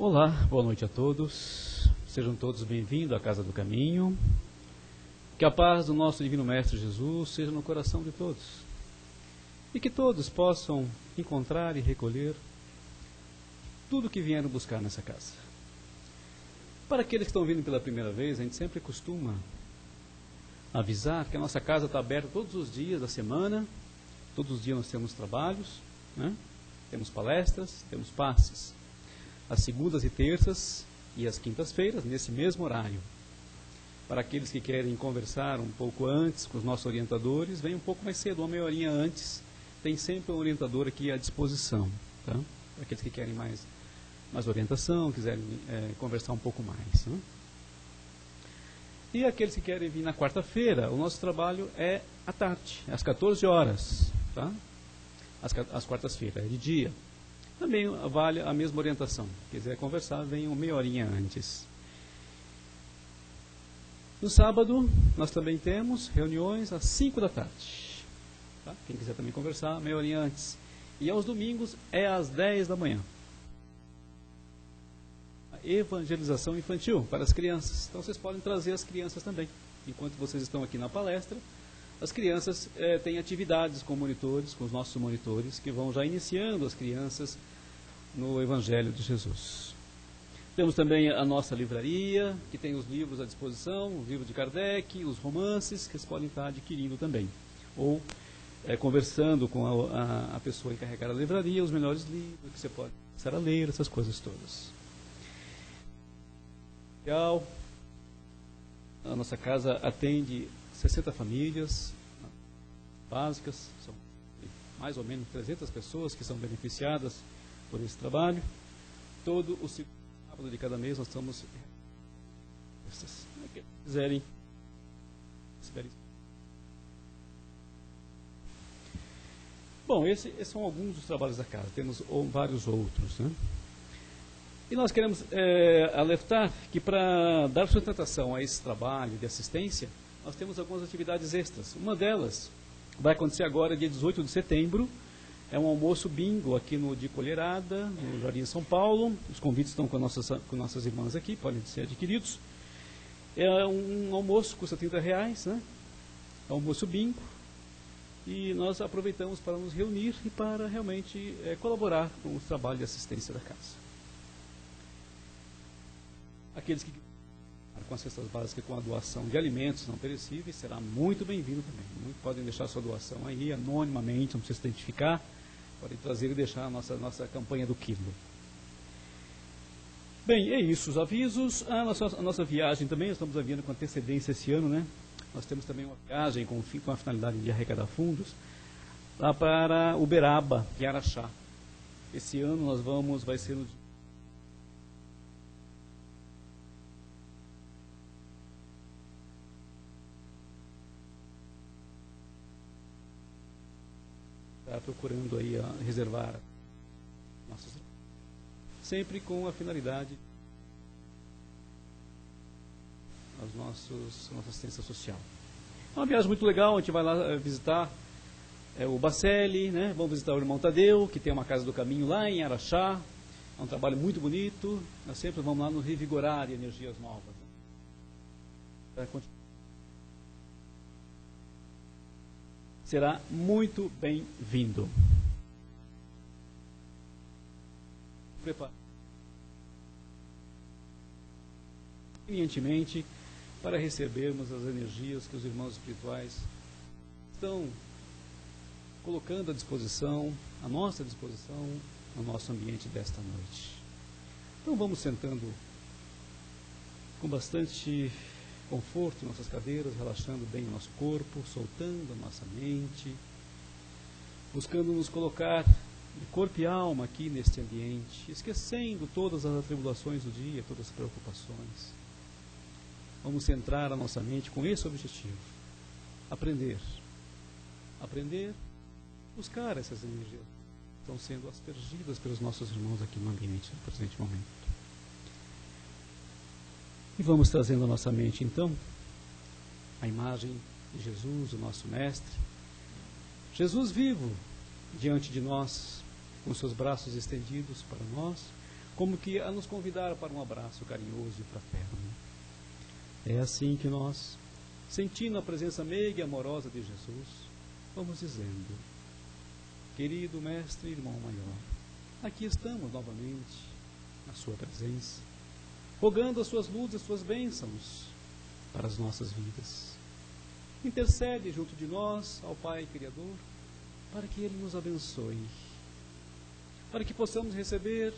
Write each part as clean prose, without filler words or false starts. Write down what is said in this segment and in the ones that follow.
Olá, boa noite a todos. Sejam todos bem-vindos à Casa do Caminho. Que a paz do nosso Divino Mestre Jesus seja no coração de todos. E que todos possam encontrar e recolher tudo que vieram buscar nessa casa. Para aqueles que estão vindo pela primeira vez, a gente sempre costuma avisar que a nossa casa está aberta todos os dias da semana. Todos os dias nós temos trabalhos, né? Temos palestras, temos passes. Às segundas e terças e às quintas-feiras, nesse mesmo horário. Para aqueles que querem conversar um pouco antes com os nossos orientadores, vem um pouco mais cedo, uma meia horinha antes. Tem sempre um orientador aqui à disposição. Tá? Para aqueles que querem mais orientação, quiserem conversar um pouco mais. Né? E aqueles que querem vir na quarta-feira, o nosso trabalho é à tarde, às 14 horas. Tá? Às quartas-feiras, é de dia. Também vale a mesma orientação. Se quiser conversar, venham meia horinha antes. No sábado, nós também temos reuniões às 5 da tarde. Tá? Quem quiser também conversar, meia horinha antes. E aos domingos é às 10 da manhã. A evangelização infantil para as crianças. Então vocês podem trazer as crianças também. Enquanto vocês estão aqui na palestra, as crianças têm atividades com monitores, com os nossos monitores, que vão já iniciando as crianças no Evangelho de Jesus. Temos também a nossa livraria, que tem os livros à disposição, o livro de Kardec, os romances, que vocês podem estar adquirindo também. Ou conversando com a pessoa encarregada da livraria, os melhores livros que você pode começar a ler, essas coisas todas. A nossa casa atende 60 famílias básicas, são mais ou menos 300 pessoas que são beneficiadas por esse trabalho. Todo o segundo sábado de cada mês nós estamos quiserem. Bom, esses são alguns dos trabalhos da casa, temos vários outros, né? E nós queremos alertar que para dar sustentação a esse trabalho de assistência, nós temos algumas atividades extras. Uma delas vai acontecer agora, dia 18 de setembro, é um almoço bingo aqui no de Colherada, no Jardim São Paulo. Os convites estão com nossas irmãs aqui, podem ser adquiridos. É um almoço, custa R$30, né? É um almoço bingo. E nós aproveitamos para nos reunir e para realmente colaborar com o trabalho de assistência da casa. Aqueles que com as cestas básicas, com a doação de alimentos não perecíveis, será muito bem-vindo também. Podem deixar sua doação aí, anonimamente, não precisa se identificar. Podem trazer e deixar a nossa campanha do quilo. Bem, é isso, os avisos. A nossa viagem também, nós estamos aviando com antecedência esse ano, né? Nós temos também uma viagem com a finalidade de arrecadar fundos lá para Uberaba, em Araxá. Esse ano vai ser no procurando aí reservar sempre com a finalidade nossa assistência social. É uma viagem muito legal, a gente vai lá visitar o Bacelli, né? Vamos visitar o irmão Tadeu, que tem uma Casa do Caminho lá em Araxá. É um trabalho muito bonito. Nós sempre vamos lá nos revigorar de energias novas. Será muito bem-vindo. Prepare convenientemente para recebermos as energias que os irmãos espirituais estão colocando à disposição, à nossa disposição, no nosso ambiente desta noite. Então vamos sentando com bastante conforto em nossas cadeiras, relaxando bem o nosso corpo, soltando a nossa mente, buscando nos colocar de corpo e alma aqui neste ambiente, esquecendo todas as atribulações do dia, todas as preocupações. Vamos centrar a nossa mente com esse objetivo: aprender, buscar essas energias que estão sendo aspergidas pelos nossos irmãos aqui no ambiente, no presente momento. E vamos trazendo à nossa mente, então, a imagem de Jesus, o nosso Mestre. Jesus vivo diante de nós, com seus braços estendidos para nós, como que a nos convidar para um abraço carinhoso e fraterno. É assim que nós, sentindo a presença meiga e amorosa de Jesus, vamos dizendo: querido Mestre e Irmão Maior, aqui estamos novamente, na sua presença, rogando as suas luzes, as suas bênçãos para as nossas vidas. Intercede junto de nós ao Pai Criador, para que Ele nos abençoe, para que possamos receber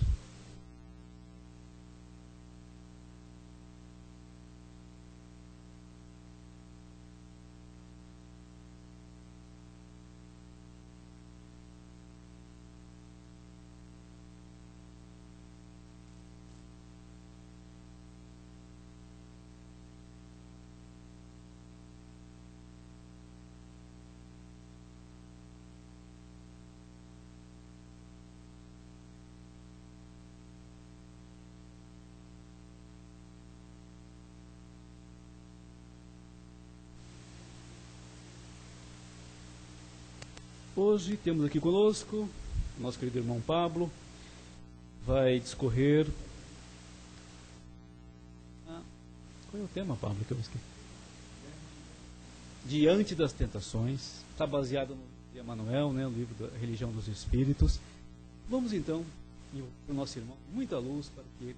Hoje temos aqui conosco o nosso querido irmão Pablo, vai discorrer. Qual é o tema, Pablo, que eu esqueci? Diante das Tentações. Está baseado no de Emmanuel, né, o livro da Religião dos Espíritos. Vamos então, para o nosso irmão, muita luz para que ele.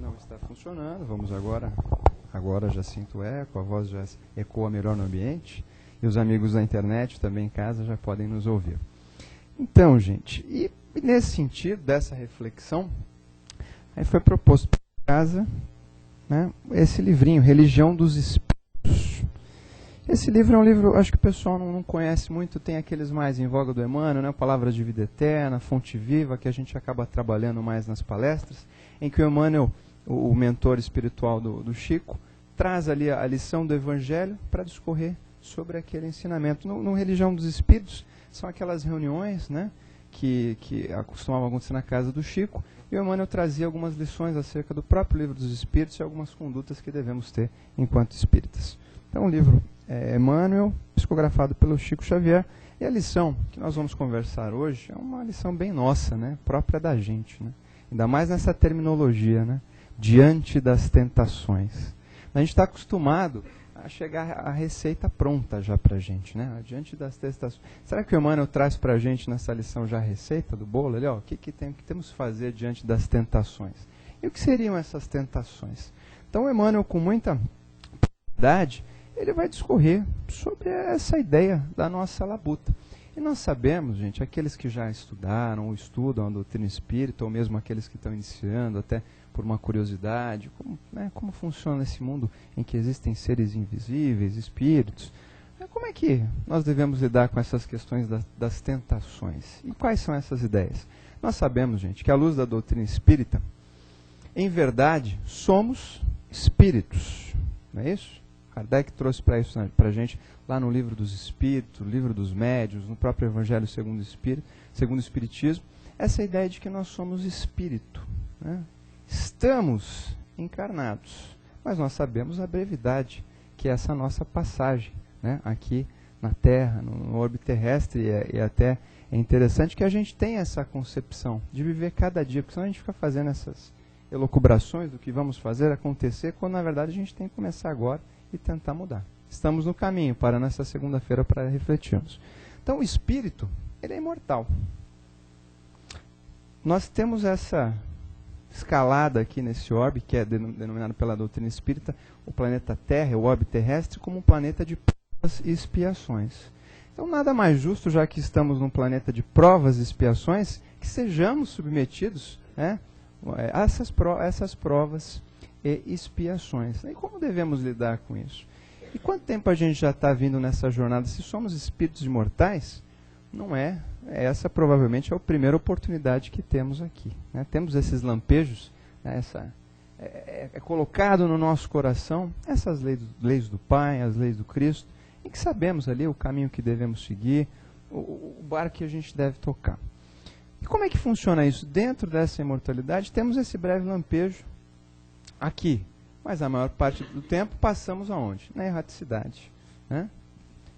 Não está funcionando, vamos agora já sinto eco, a voz já ecoa melhor no ambiente, e os amigos da internet também em casa já podem nos ouvir. Então, gente, e nesse sentido, dessa reflexão, aí foi proposto para casa, né, esse livrinho, Religião dos Espíritos. Esse livro é um livro, acho que o pessoal não conhece muito, tem aqueles mais em voga do Emmanuel, né, Palavras de Vida Eterna, Fonte Viva, que a gente acaba trabalhando mais nas palestras, em que o Emmanuel, o mentor espiritual do Chico, traz ali a lição do Evangelho para discorrer sobre aquele ensinamento. No Religião dos Espíritos, são aquelas reuniões, né, que costumavam acontecer na casa do Chico, e o Emmanuel trazia algumas lições acerca do próprio Livro dos Espíritos e algumas condutas que devemos ter enquanto espíritas. Então, o livro é Emmanuel, psicografado pelo Chico Xavier, e a lição que nós vamos conversar hoje é uma lição bem nossa, né, própria da gente, né, ainda mais nessa terminologia, né, diante das tentações. A gente está acostumado a chegar a receita pronta já para a gente, né? Diante das tentações. Será que o Emmanuel traz para a gente nessa lição já a receita do bolo? Ele, o que temos que fazer diante das tentações? E o que seriam essas tentações? Então o Emmanuel, com muita profundidade, ele vai discorrer sobre essa ideia da nossa labuta. E nós sabemos, gente, aqueles que já estudaram ou estudam a doutrina espírita, ou mesmo aqueles que estão iniciando, até por uma curiosidade, como funciona esse mundo em que existem seres invisíveis, espíritos. Como é que nós devemos lidar com essas questões das tentações? E quais são essas ideias? Nós sabemos, gente, que à luz da doutrina espírita, em verdade, somos espíritos. Não é isso? Kardec trouxe para isso para a gente lá no Livro dos Espíritos, no Livro dos Médiuns, no próprio Evangelho segundo o Espiritismo, essa ideia de que nós somos espírito, né? Estamos encarnados, mas nós sabemos a brevidade que é essa nossa passagem, né, aqui na Terra, no orbe terrestre, e até é interessante que a gente tenha essa concepção de viver cada dia, porque senão a gente fica fazendo essas elucubrações do que vamos fazer acontecer, quando na verdade a gente tem que começar agora e tentar mudar. Estamos no caminho para nessa segunda-feira para refletirmos. Então o espírito, ele é imortal. Nós temos essa escalada aqui nesse orbe, que é denominado pela doutrina espírita, o planeta Terra, o orbe terrestre, como um planeta de provas e expiações. Então nada mais justo, já que estamos num planeta de provas e expiações, que sejamos submetidos, né, a essas provas e expiações. E como devemos lidar com isso? E quanto tempo a gente já está vindo nessa jornada? Se somos espíritos imortais, não é. Essa provavelmente é a primeira oportunidade que temos aqui. Né? Temos esses lampejos, né? É colocado no nosso coração essas leis do Pai, as leis do Cristo, em que sabemos ali o caminho que devemos seguir, o barco que a gente deve tocar. E como é que funciona isso? Dentro dessa imortalidade, temos esse breve lampejo aqui. Mas a maior parte do tempo passamos aonde? Na erraticidade. Né?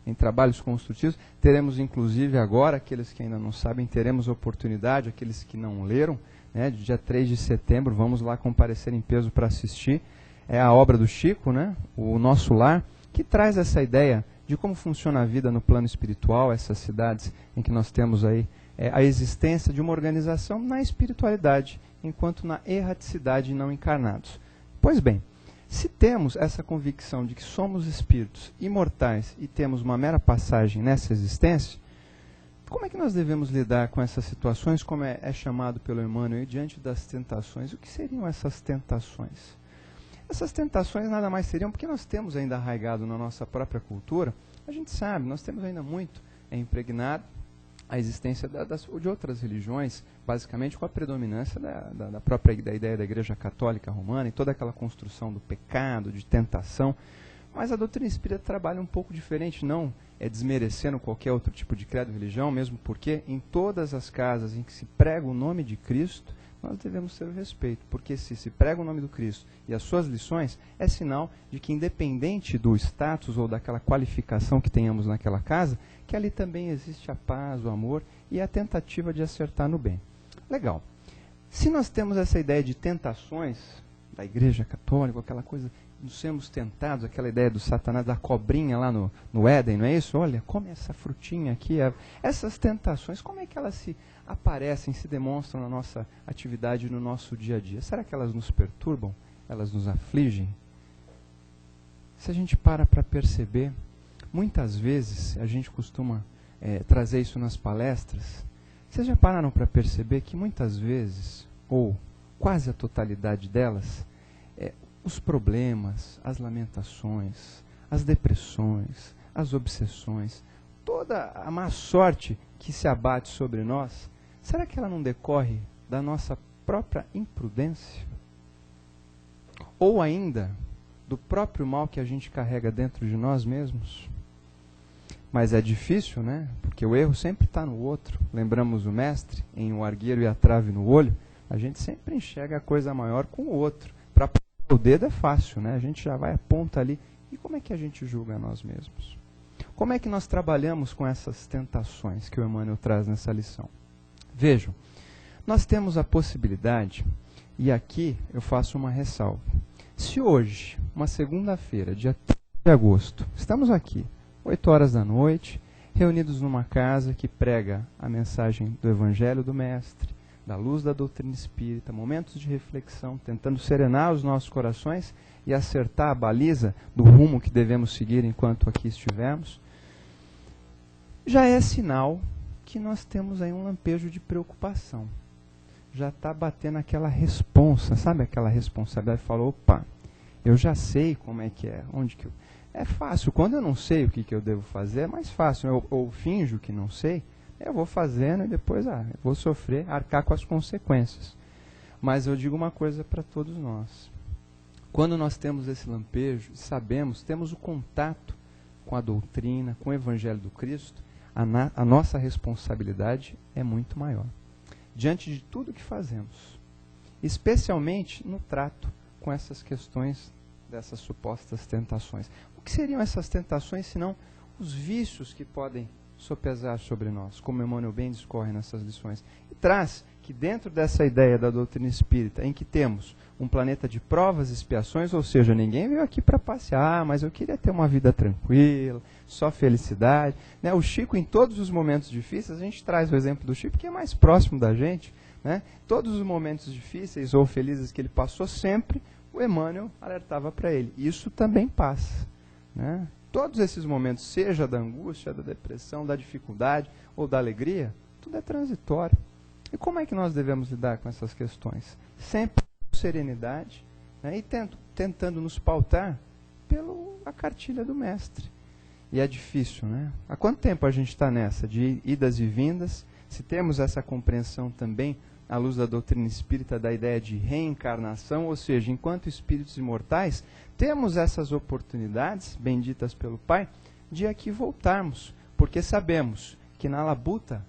Em trabalhos construtivos. Teremos, inclusive, agora, aqueles que ainda não sabem, teremos oportunidade, aqueles que não leram, né, de dia 3 de setembro, vamos lá comparecer em peso para assistir. É a obra do Chico, né, o Nosso Lar, que traz essa ideia de como funciona a vida no plano espiritual, essas cidades em que nós temos aí a existência de uma organização na espiritualidade, enquanto na erraticidade não encarnados. Pois bem, se temos essa convicção de que somos espíritos imortais e temos uma mera passagem nessa existência, como é que nós devemos lidar com essas situações, como é chamado pelo Emmanuel, diante das tentações? O que seriam essas tentações? Essas tentações nada mais seriam porque nós temos ainda arraigado na nossa própria cultura, a gente sabe, nós temos ainda muito impregnado a existência de outras religiões, basicamente com a predominância da própria ideia da Igreja Católica Romana e toda aquela construção do pecado, de tentação. Mas a doutrina espírita trabalha um pouco diferente, não desmerecendo qualquer outro tipo de credo ou religião, mesmo porque em todas as casas em que se prega o nome de Cristo, nós devemos ter o respeito, porque se prega o nome do Cristo e as suas lições, é sinal de que, independente do status ou daquela qualificação que tenhamos naquela casa, que ali também existe a paz, o amor e a tentativa de acertar no bem. Legal. Se nós temos essa ideia de tentações da Igreja Católica, aquela coisa, nos sermos tentados, aquela ideia do Satanás, da cobrinha lá no Éden, não é isso? Olha, come essa frutinha aqui. Essas tentações, como é que elas se aparecem, se demonstram na nossa atividade, no nosso dia a dia? Será que elas nos perturbam? Elas nos afligem? Se a gente para perceber, muitas vezes a gente costuma trazer isso nas palestras. Vocês já pararam para perceber que muitas vezes, ou quase a totalidade delas, os problemas, as lamentações, as depressões, as obsessões, toda a má sorte que se abate sobre nós, será que ela não decorre da nossa própria imprudência? Ou ainda, do próprio mal que a gente carrega dentro de nós mesmos? Mas é difícil, né? Porque o erro sempre está no outro. Lembramos o mestre, em O Argueiro e a Trave no Olho, a gente sempre enxerga a coisa maior com o outro. Para apontar o dedo é fácil, né? A gente já vai, aponta ali. E como é que a gente julga nós mesmos? Como é que nós trabalhamos com essas tentações que o Emmanuel traz nessa lição? Vejam, nós temos a possibilidade, e aqui eu faço uma ressalva. Se hoje, uma segunda-feira, dia 3 de agosto, estamos aqui, 8 horas da noite, reunidos numa casa que prega a mensagem do Evangelho do Mestre, da luz da doutrina espírita, momentos de reflexão, tentando serenar os nossos corações e acertar a baliza do rumo que devemos seguir enquanto aqui estivermos, já é sinal que nós temos aí um lampejo de preocupação. Já está batendo aquela responsa, sabe aquela responsabilidade? Falou, opa, eu já sei como é que é, onde que eu... É fácil, quando eu não sei o que eu devo fazer, é mais fácil. Eu finjo que não sei, eu vou fazendo e depois eu vou sofrer, arcar com as consequências. Mas eu digo uma coisa para todos nós. Quando nós temos esse lampejo, sabemos, temos o contato com a doutrina, com o Evangelho do Cristo, a nossa responsabilidade é muito maior. Diante de tudo que fazemos, especialmente no trato com essas questões dessas supostas tentações. O que seriam essas tentações, senão os vícios que podem sopesar sobre nós, como Emmanuel bem discorre nessas lições. E traz que dentro dessa ideia da doutrina espírita, em que temos um planeta de provas e expiações, ou seja, ninguém veio aqui para passear, mas eu queria ter uma vida tranquila, só felicidade. Né? O Chico, em todos os momentos difíceis, a gente traz o exemplo do Chico, que é mais próximo da gente. Né? Todos os momentos difíceis ou felizes que ele passou, sempre o Emmanuel alertava para ele. Isso também passa. Né? Todos esses momentos, seja da angústia, da depressão, da dificuldade ou da alegria, tudo é transitório. E como é que nós devemos lidar com essas questões? Sempre com serenidade, né? E tentando nos pautar pela cartilha do Mestre. E é difícil, né? Há quanto tempo a gente está nessa, de idas e vindas? Se temos essa compreensão também, à luz da doutrina espírita, da ideia de reencarnação, ou seja, enquanto espíritos imortais, temos essas oportunidades, benditas pelo Pai, de aqui voltarmos, porque sabemos que na labuta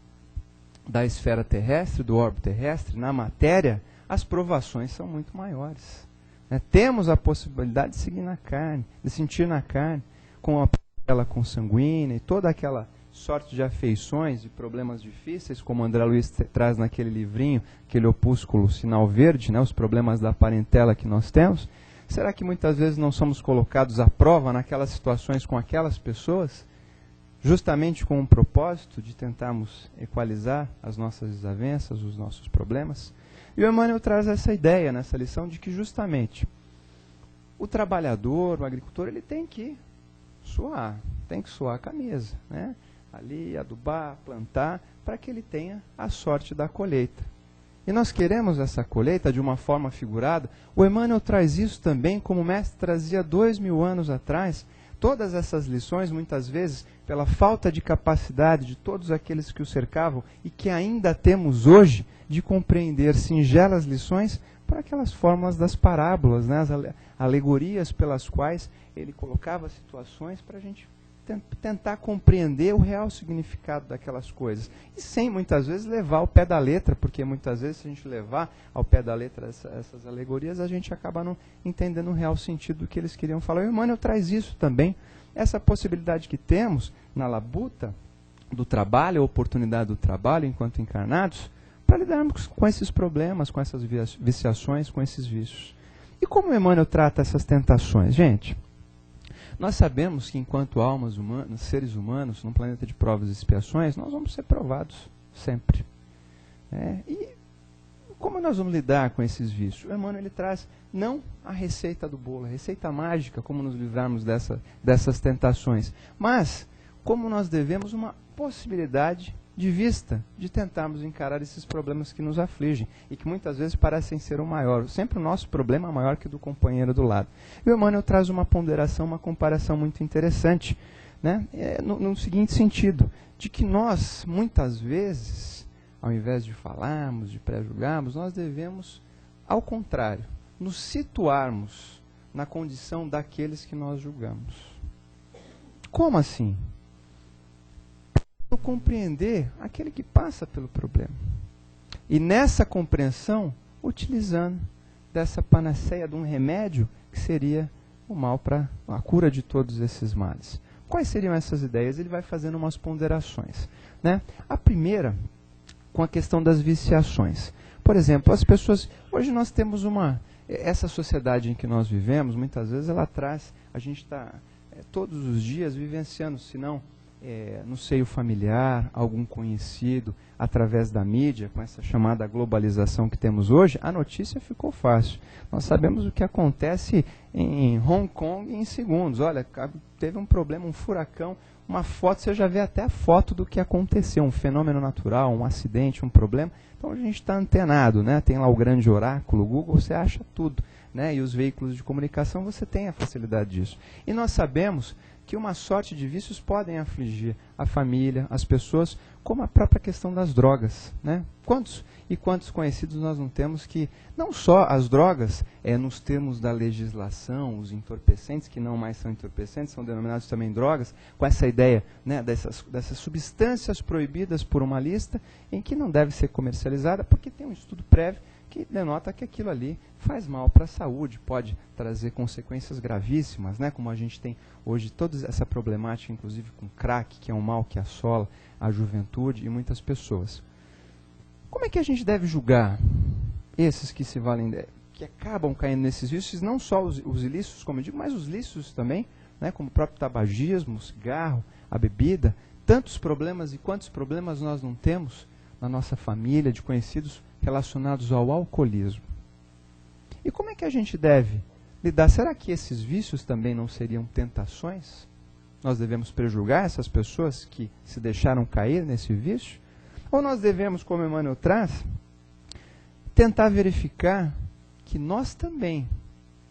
da esfera terrestre, do orbe terrestre, na matéria, as provações são muito maiores. Né? Temos a possibilidade de seguir na carne, de sentir na carne, com a pele consanguínea e toda aquela sorte de afeições e problemas difíceis, como André Luiz traz naquele livrinho, aquele opúsculo Sinal Verde, né, os problemas da parentela que nós temos. Será que muitas vezes não somos colocados à prova naquelas situações com aquelas pessoas, justamente com o propósito de tentarmos equalizar as nossas desavenças, os nossos problemas? E o Emmanuel traz essa ideia nessa lição de que justamente o trabalhador, o agricultor, ele tem que suar a camisa, né? Ali, adubar, plantar, para que ele tenha a sorte da colheita. E nós queremos essa colheita de uma forma figurada. O Emmanuel traz isso também, como o Mestre trazia 2000 anos atrás. Todas essas lições, muitas vezes, pela falta de capacidade de todos aqueles que o cercavam, e que ainda temos hoje, de compreender singelas lições para aquelas fórmulas das parábolas, né? As alegorias pelas quais ele colocava situações para a gente tentar compreender o real significado daquelas coisas. E sem, muitas vezes, levar ao pé da letra, porque muitas vezes, se a gente levar ao pé da letra essas alegorias, a gente acaba não entendendo o real sentido do que eles queriam falar. O Emmanuel traz isso também, essa possibilidade que temos na labuta do trabalho, a oportunidade do trabalho enquanto encarnados, para lidarmos com esses problemas, com essas viciações, com esses vícios. E como o Emmanuel trata essas tentações? Gente, nós sabemos que enquanto almas humanas, seres humanos, num planeta de provas e expiações, nós vamos ser provados sempre. E como nós vamos lidar com esses vícios? O Emmanuel ele traz não a receita do bolo, a receita mágica, como nos livrarmos dessas tentações, mas como nós devemos uma possibilidade de vista de tentarmos encarar esses problemas que nos afligem e que muitas vezes parecem ser o maior. Sempre o nosso problema é maior que o do companheiro do lado. E o Emmanuel traz uma ponderação, uma comparação muito interessante, né? No seguinte sentido, de que nós, muitas vezes, ao invés de falarmos, de pré-julgarmos, nós devemos, ao contrário, nos situarmos na condição daqueles que nós julgamos. Como assim? Compreender aquele que passa pelo problema. E nessa compreensão, utilizando dessa panaceia de um remédio que seria o mal para a cura de todos esses males. Quais seriam essas ideias? Ele vai fazendo umas ponderações, né? A primeira, com a questão das viciações. Por exemplo, as pessoas... Hoje nós temos essa sociedade em que nós vivemos, muitas vezes ela traz... A gente está todos os dias vivenciando, se não... no seio familiar, algum conhecido, através da mídia, com essa chamada globalização que temos hoje, a notícia ficou fácil. Nós sabemos o que acontece em Hong Kong em segundos. Olha, teve um problema, um furacão, uma foto, você já vê até a foto do que aconteceu, um fenômeno natural, um acidente, um problema. Então a gente está antenado, né? Tem lá o grande oráculo, o Google, você acha tudo, né? E os veículos de comunicação, você tem a facilidade disso. E nós sabemos que uma sorte de vícios podem afligir a família, as pessoas, como a própria questão das drogas, né? Quantos conhecidos nós não temos que, não só as drogas, nos termos da legislação, os entorpecentes, que não mais são entorpecentes, são denominados também drogas, com essa ideia, né, dessas substâncias proibidas por uma lista, em que não deve ser comercializada, porque tem um estudo prévio que denota que aquilo ali faz mal para a saúde, pode trazer consequências gravíssimas, né? Como a gente tem hoje toda essa problemática, inclusive com crack, que é um mal que assola a juventude e muitas pessoas. Como é que a gente deve julgar esses que se valem, que acabam caindo nesses vícios, não só os ilícitos, como eu digo, mas os lícitos também, né? Como o próprio tabagismo, o cigarro, a bebida, tantos problemas, e quantos problemas nós não temos na nossa família, de conhecidos relacionados ao alcoolismo. E como é que a gente deve lidar? Será que esses vícios também não seriam tentações? Nós devemos prejulgar essas pessoas que se deixaram cair nesse vício? Ou nós devemos, como Emmanuel traz, tentar verificar que nós também,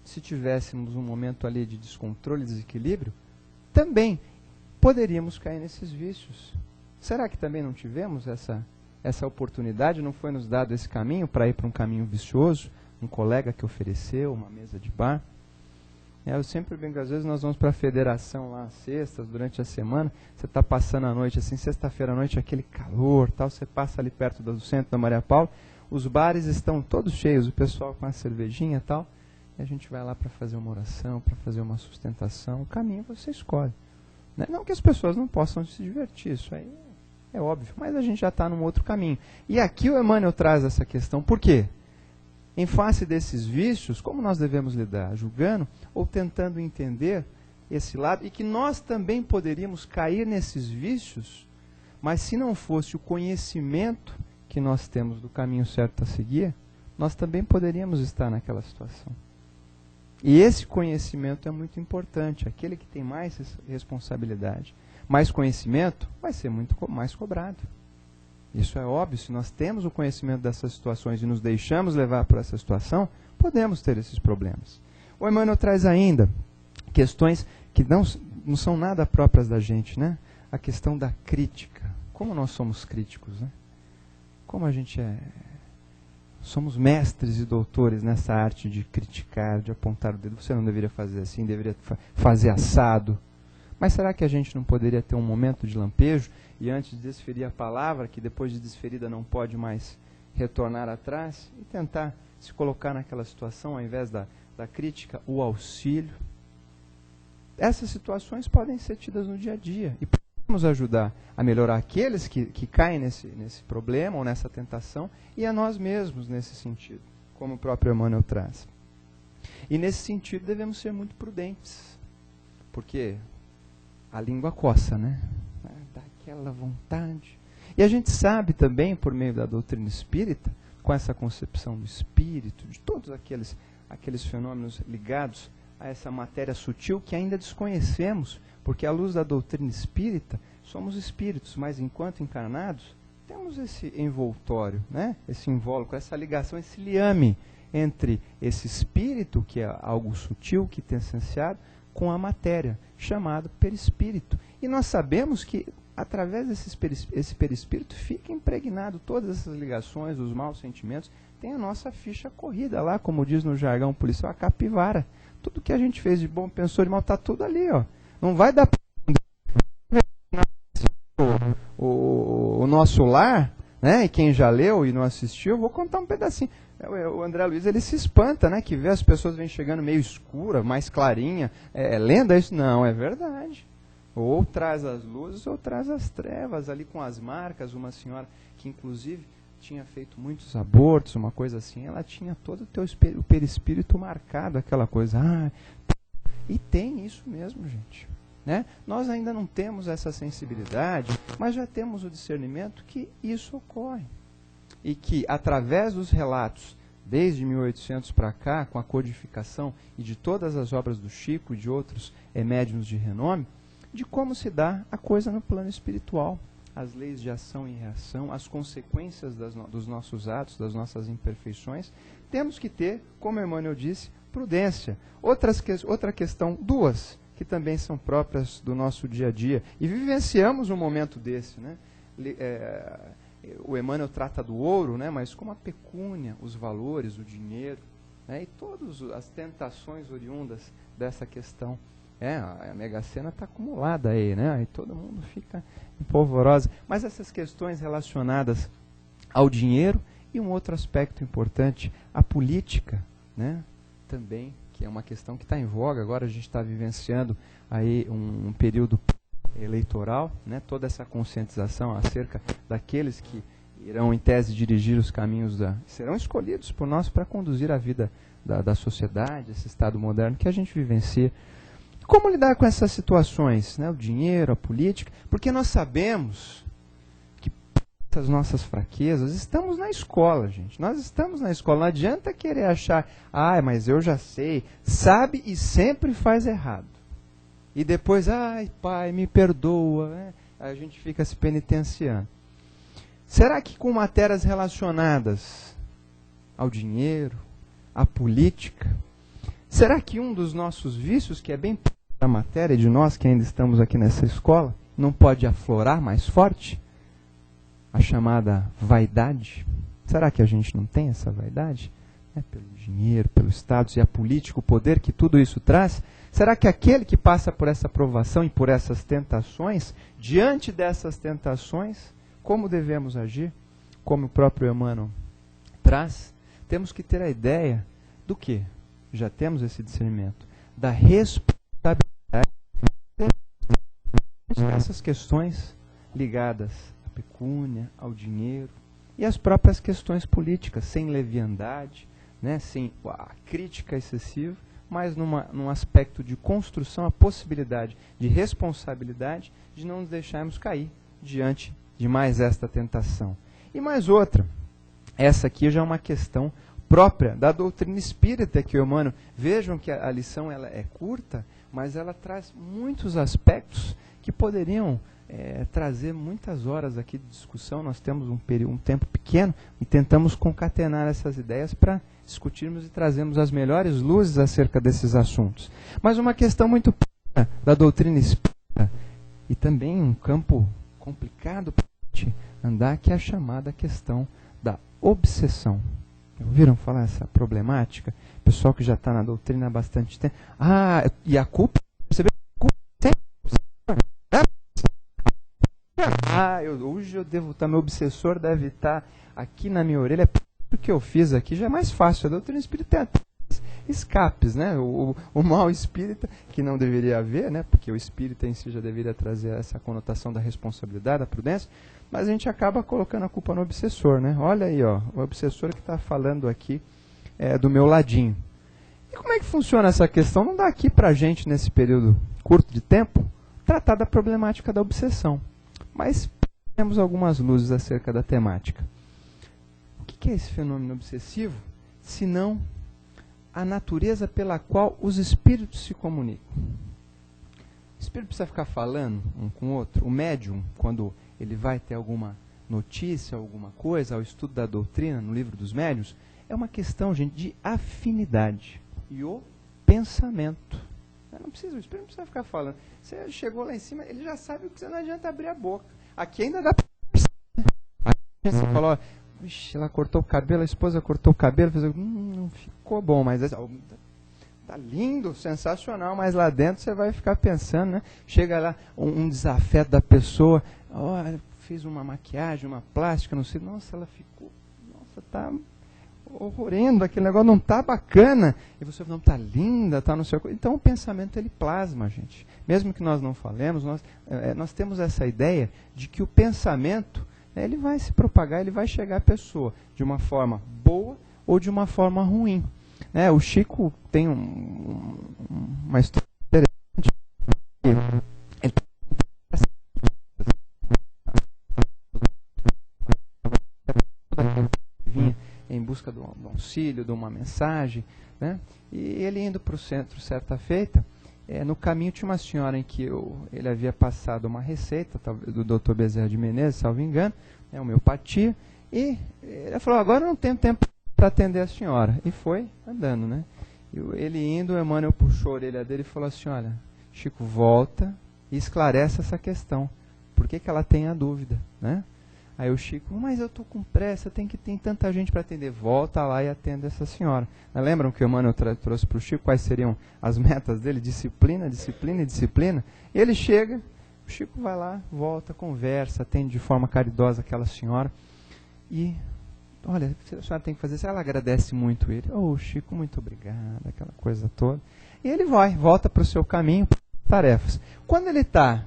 se tivéssemos um momento ali de descontrole, desequilíbrio, também poderíamos cair nesses vícios. Será que também não tivemos essa oportunidade, não foi nos dado esse caminho para ir para um caminho vicioso? Um colega que ofereceu uma mesa de bar. Eu sempre brinco, às vezes nós vamos para a federação lá, sextas, durante a semana, você está passando a noite, assim, sexta-feira à noite, aquele calor, tal, você passa ali perto do centro da Maria Paula, os bares estão todos cheios, o pessoal com a cervejinha e tal, e a gente vai lá para fazer uma oração, para fazer uma sustentação, o caminho você escolhe. Né? Não que as pessoas não possam se divertir, isso aí é óbvio, mas a gente já está num outro caminho. E aqui o Emmanuel traz essa questão, por quê? Em face desses vícios, como nós devemos lidar? Julgando ou tentando entender esse lado? E que nós também poderíamos cair nesses vícios, mas se não fosse o conhecimento que nós temos do caminho certo a seguir, nós também poderíamos estar naquela situação. E esse conhecimento é muito importante. Aquele que tem mais responsabilidade, mais conhecimento, vai ser muito mais cobrado. Isso é óbvio, se nós temos o conhecimento dessas situações e nos deixamos levar por essa situação, podemos ter esses problemas. O Emmanuel traz ainda questões que não são nada próprias da gente, né? A questão da crítica. Como nós somos críticos, né? Como a gente somos mestres e doutores nessa arte de criticar, de apontar o dedo. Você não deveria fazer assim, deveria fazer assado. Mas será que a gente não poderia ter um momento de lampejo e antes de desferir a palavra, que depois de desferida não pode mais retornar atrás, e tentar se colocar naquela situação, ao invés da crítica, o auxílio? Essas situações podem ser tidas no dia a dia e podemos ajudar a melhorar aqueles que caem nesse problema ou nessa tentação e a nós mesmos nesse sentido, como o próprio Emmanuel traz. E nesse sentido devemos ser muito prudentes, porque a língua coça, né? Dá aquela vontade. E a gente sabe também, por meio da doutrina espírita, com essa concepção do espírito, de todos aqueles fenômenos ligados a essa matéria sutil que ainda desconhecemos, porque à luz da doutrina espírita, somos espíritos, mas enquanto encarnados, temos esse envoltório, né? Esse invólucro, essa ligação, esse liame entre esse espírito, que é algo sutil, que tem essenciado, com a matéria, chamado perispírito. E nós sabemos que, através desse perispírito, fica impregnado todas essas ligações, os maus sentimentos, tem a nossa ficha corrida lá, como diz no jargão policial, a capivara. Tudo que a gente fez de bom, pensou de mal, está tudo ali, ó. Não vai dar o nosso lar, né? E quem já leu e não assistiu, eu vou contar um pedacinho. O André Luiz, ele se espanta, né? Que vê as pessoas vêm chegando meio escura, mais clarinha. É lenda isso? Não, é verdade. Ou traz as luzes ou traz as trevas, ali com as marcas. Uma senhora que, inclusive, tinha feito muitos abortos, uma coisa assim, ela tinha todo o perispírito marcado, aquela coisa. E tem isso mesmo, gente. Né? Nós ainda não temos essa sensibilidade, mas já temos o discernimento que isso ocorre. E que, através dos relatos, desde 1800 para cá, com a codificação e de todas as obras do Chico e de outros médiuns de renome, de como se dá a coisa no plano espiritual, as leis de ação e reação, as consequências dos nossos atos, das nossas imperfeições, temos que ter, como Emmanuel disse, prudência. Outra questão, duas, que também são próprias do nosso dia a dia, e vivenciamos um momento desse, né? O Emmanuel trata do ouro, né? Mas como a pecúnia, os valores, o dinheiro, né? E todas as tentações oriundas dessa questão. A Mega Sena está acumulada aí, né? Aí todo mundo fica em polvorosa. Mas essas questões relacionadas ao dinheiro E um outro aspecto importante, a política, né, também, que é uma questão que está em voga. Agora a gente está vivenciando aí um período eleitoral, né, toda essa conscientização acerca daqueles que irão, em tese, dirigir os caminhos serão escolhidos por nós para conduzir a vida da sociedade, esse Estado moderno que a gente vivencia. Como lidar com essas situações, né, o dinheiro, a política, porque nós sabemos que as nossas fraquezas, estamos na escola, gente. Nós estamos na escola. Não adianta querer achar, mas eu já sei, sabe e sempre faz errado. E depois, pai, me perdoa, né? A gente fica se penitenciando. Será que com matérias relacionadas ao dinheiro, à política, será que um dos nossos vícios, que é bem da matéria de nós que ainda estamos aqui nessa escola, não pode aflorar mais forte? A chamada vaidade. Será que a gente não tem essa vaidade? Pelo dinheiro, pelo status e a política, o poder que tudo isso traz. Será que aquele que passa por essa provação e por essas tentações, diante dessas tentações, como devemos agir? Como o próprio Emmanuel traz, temos que ter a ideia do que? Já temos esse discernimento. Da responsabilidade dessas questões ligadas à pecúnia, ao dinheiro e às próprias questões políticas, sem leviandade, né, sem a crítica excessiva, mas num aspecto de construção, a possibilidade de responsabilidade, de não nos deixarmos cair diante de mais esta tentação. E mais outra, essa aqui já é uma questão própria da doutrina espírita, que o Emmanuel, vejam que a lição ela é curta, mas ela traz muitos aspectos que poderiam trazer muitas horas aqui de discussão. Nós temos um tempo pequeno e tentamos concatenar essas ideias para discutirmos e trazermos as melhores luzes acerca desses assuntos. Mas uma questão muito da doutrina espírita, e também um campo complicado para a gente andar, que é a chamada questão da obsessão. Ouviram falar essa problemática? Pessoal que já está na doutrina há bastante tempo. E a culpa, você vê, hoje eu devo estar, meu obsessor deve estar aqui na minha orelha. O que eu fiz aqui já é mais fácil. A doutrina espírita tem escapes, né? O mal espírita, que não deveria haver, né? Porque o espírita em si já deveria trazer essa conotação da responsabilidade, da prudência, mas a gente acaba colocando a culpa no obsessor, né? Olha aí, ó, o obsessor que está falando aqui do meu ladinho. E como é que funciona essa questão? Não dá aqui para a gente, nesse período curto de tempo, tratar da problemática da obsessão. Mas temos algumas luzes acerca da temática. O que é esse fenômeno obsessivo, se não a natureza pela qual os espíritos se comunicam? O espírito precisa ficar falando um com o outro. O médium, quando ele vai ter alguma notícia, alguma coisa, ao estudo da doutrina, no livro dos médiuns, é uma questão, gente, de afinidade. E o pensamento. O espírito não precisa ficar falando. Você chegou lá em cima, ele já sabe o que você, não adianta abrir a boca. Aqui ainda dá para perceber. Aí você falou, vixe, ela cortou o cabelo, a esposa cortou o cabelo, fez, não ficou bom, mas tá lindo, sensacional, mas lá dentro você vai ficar pensando, né? Chega lá um desafeto da pessoa, fez uma maquiagem, uma plástica, não sei, nossa, ela ficou, nossa, tá horrorendo, aquele negócio não tá bacana, e você não tá linda, tá no seu... Então o pensamento ele plasma, gente. Mesmo que nós não falemos, nós temos essa ideia de que o pensamento, ele vai se propagar, ele vai chegar à pessoa de uma forma boa ou de uma forma ruim. O Chico tem uma história interessante. Ele vinha em busca do auxílio, de uma mensagem, né? E ele indo para o centro certa feita, no caminho tinha uma senhora em que ele havia passado uma receita do Dr. Bezerra de Menezes, salvo engano, homeopatia, e ele falou, agora não tenho tempo para atender a senhora. E foi andando, né? E ele indo, o Emmanuel puxou a orelha dele e falou assim, olha, Chico, volta e esclarece essa questão. Por que ela tem a dúvida, né? Aí o Chico, mas eu estou com pressa, tem tanta gente para atender. Volta lá e atenda essa senhora. Lembram que o Emmanuel trouxe para o Chico quais seriam as metas dele? Disciplina, disciplina e disciplina. E ele chega, o Chico vai lá, volta, conversa, atende de forma caridosa aquela senhora. E olha, a senhora tem que fazer isso. Ela agradece muito ele. Oh, Chico, muito obrigado, aquela coisa toda. E ele volta para o seu caminho, tarefas. Quando ele está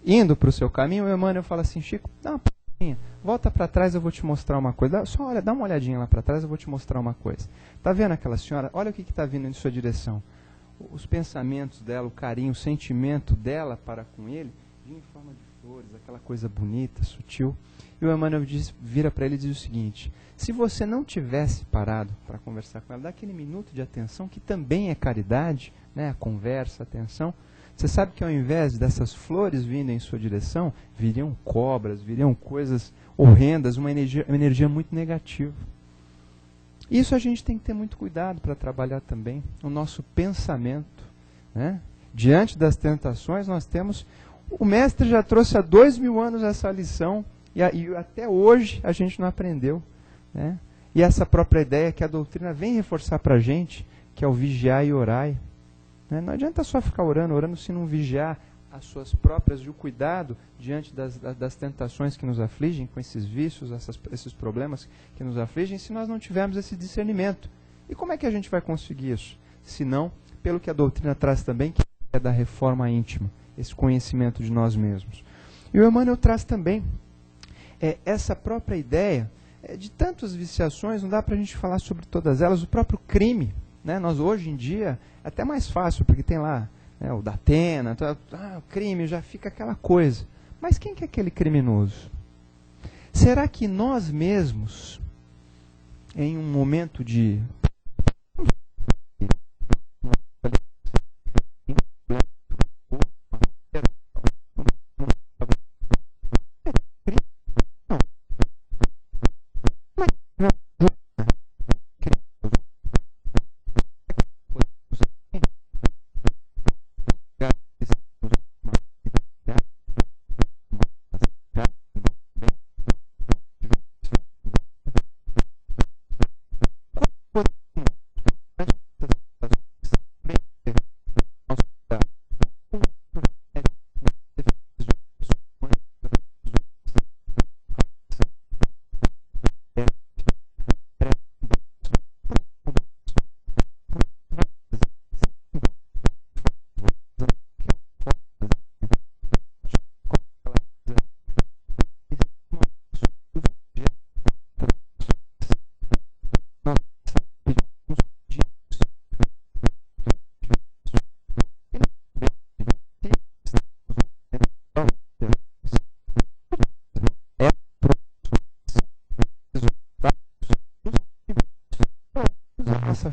indo para o seu caminho, o Emmanuel fala assim, Chico, dá uma paradinha, volta para trás, eu vou te mostrar uma coisa. Só olha, dá uma olhadinha lá para trás, eu vou te mostrar uma coisa. Está vendo aquela senhora? Olha o que está vindo em sua direção. Os pensamentos dela, o carinho, o sentimento dela para com ele, vinha em forma de flores, aquela coisa bonita, sutil. E o Emmanuel vira para ele e diz o seguinte, se você não tivesse parado para conversar com ela, dá aquele minuto de atenção, que também é caridade, né, a conversa, a atenção, você sabe que ao invés dessas flores vindo em sua direção, viriam cobras, viriam coisas horrendas, uma energia muito negativa. Isso a gente tem que ter muito cuidado para trabalhar também, o nosso pensamento, né? Diante das tentações nós temos, o mestre já trouxe há 2000 anos essa lição, e até hoje a gente não aprendeu, né? E essa própria ideia que a doutrina vem reforçar para a gente, que é o vigiai e orai, né? Não adianta só ficar orando se não vigiar as suas próprias e o cuidado diante das tentações que nos afligem, com esses vícios, esses problemas que nos afligem, se nós não tivermos esse discernimento. E como é que a gente vai conseguir isso? Se não, pelo que a doutrina traz também, que é da reforma íntima, esse conhecimento de nós mesmos. E o Emmanuel traz também essa própria ideia de tantas viciações, não dá para a gente falar sobre todas elas, o próprio crime, né? Nós hoje em dia, é até mais fácil, porque tem lá o da Atena, o crime, já fica aquela coisa. Mas quem que é aquele criminoso? Será que nós mesmos, em um momento de...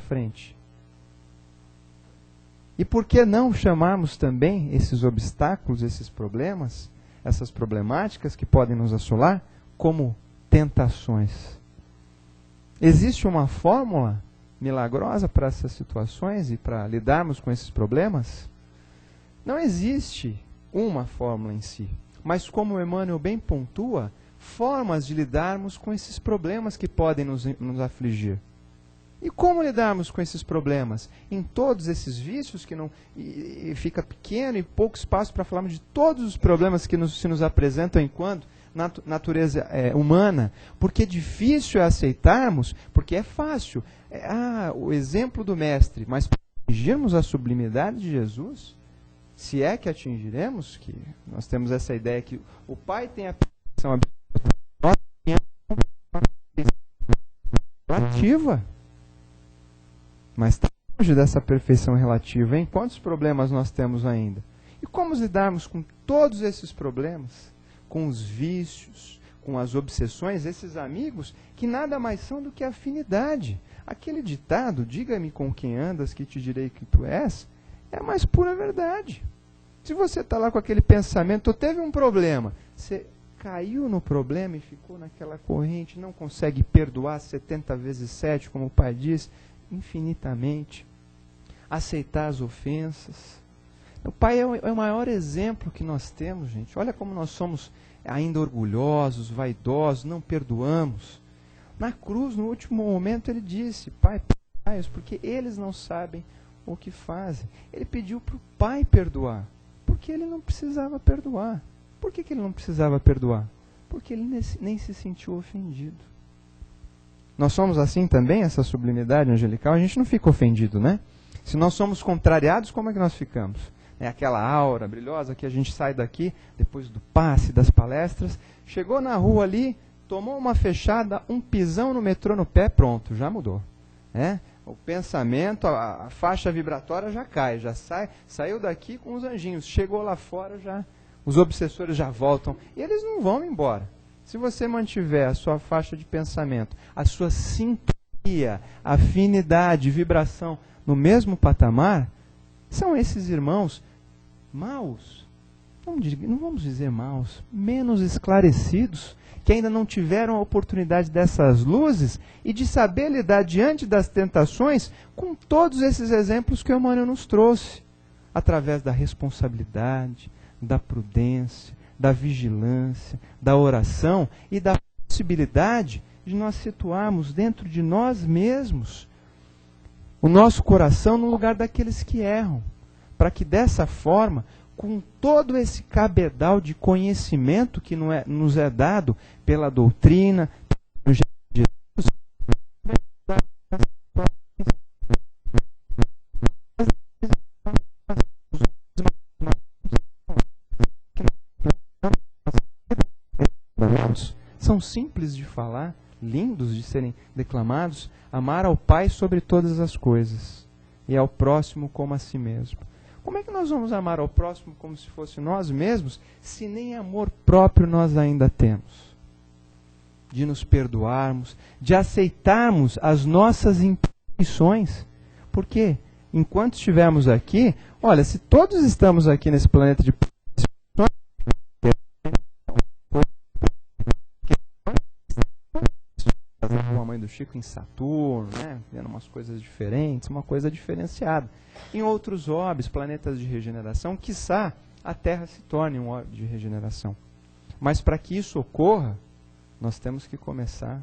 frente. E por que não chamarmos também esses obstáculos, esses problemas, essas problemáticas que podem nos assolar, como tentações? Existe uma fórmula milagrosa para essas situações e para lidarmos com esses problemas? Não existe uma fórmula em si, mas como o Emmanuel bem pontua, formas de lidarmos com esses problemas que podem nos afligir. E como lidarmos com esses problemas? Em todos esses vícios que não fica pequeno e pouco espaço para falarmos de todos os problemas que se nos apresentam enquanto natureza humana, porque difícil é aceitarmos, porque é fácil. O exemplo do mestre, mas para atingirmos a sublimidade de Jesus, se é que atingiremos, que nós temos essa ideia que o Pai tem a perfeição absoluta, nós temos a relativa. Mas está longe dessa perfeição relativa, hein? Quantos problemas nós temos ainda? E como lidarmos com todos esses problemas? Com os vícios, com as obsessões, esses amigos que nada mais são do que afinidade. Aquele ditado, diga-me com quem andas que te direi que tu és, é a mais pura verdade. Se você está lá com aquele pensamento, teve um problema, você caiu no problema e ficou naquela corrente, não consegue perdoar 70 vezes 7, como o Pai diz, infinitamente, aceitar as ofensas. O Pai é o maior exemplo que nós temos, gente. Olha como nós somos ainda orgulhosos, vaidosos, não perdoamos. Na cruz, no último momento, ele disse: Pai, perdoai-os, porque eles não sabem o que fazem. Ele pediu para o Pai perdoar, porque ele não precisava perdoar. Por que ele não precisava perdoar? Porque ele nem se sentiu ofendido. Nós somos assim também, essa sublimidade angelical? A gente não fica ofendido, né? Se nós somos contrariados, como é que nós ficamos? É aquela aura brilhosa que a gente sai daqui, depois do passe, das palestras, chegou na rua ali, tomou uma fechada, um pisão no metrô no pé, pronto, já mudou. O pensamento, a faixa vibratória já cai, já saiu daqui com os anjinhos, chegou lá fora, já os obsessores já voltam, e eles não vão embora. Se você mantiver a sua faixa de pensamento, a sua sintonia, afinidade, vibração no mesmo patamar, são esses irmãos maus, não vamos dizer maus, menos esclarecidos, que ainda não tiveram a oportunidade dessas luzes e de saber lidar diante das tentações com todos esses exemplos que o Emmanuel nos trouxe, através da responsabilidade, da prudência, da vigilância, da oração e da possibilidade de nós situarmos dentro de nós mesmos o nosso coração no lugar daqueles que erram, para que dessa forma, com todo esse cabedal de conhecimento que nos é dado pela doutrina, pelo Jesus, são simples de falar, lindos de serem declamados, amar ao Pai sobre todas as coisas e ao próximo como a si mesmo. Como é que nós vamos amar ao próximo como se fosse nós mesmos, se nem amor próprio nós ainda temos? De nos perdoarmos, de aceitarmos as nossas imperfeições. Porque, enquanto estivermos aqui, olha, se todos estamos aqui nesse planeta de a mãe do Chico em Saturno, né, vendo umas coisas diferentes, uma coisa diferenciada. Em outros orbes, planetas de regeneração, quiçá a Terra se torne um orbe de regeneração. Mas para que isso ocorra, nós temos que começar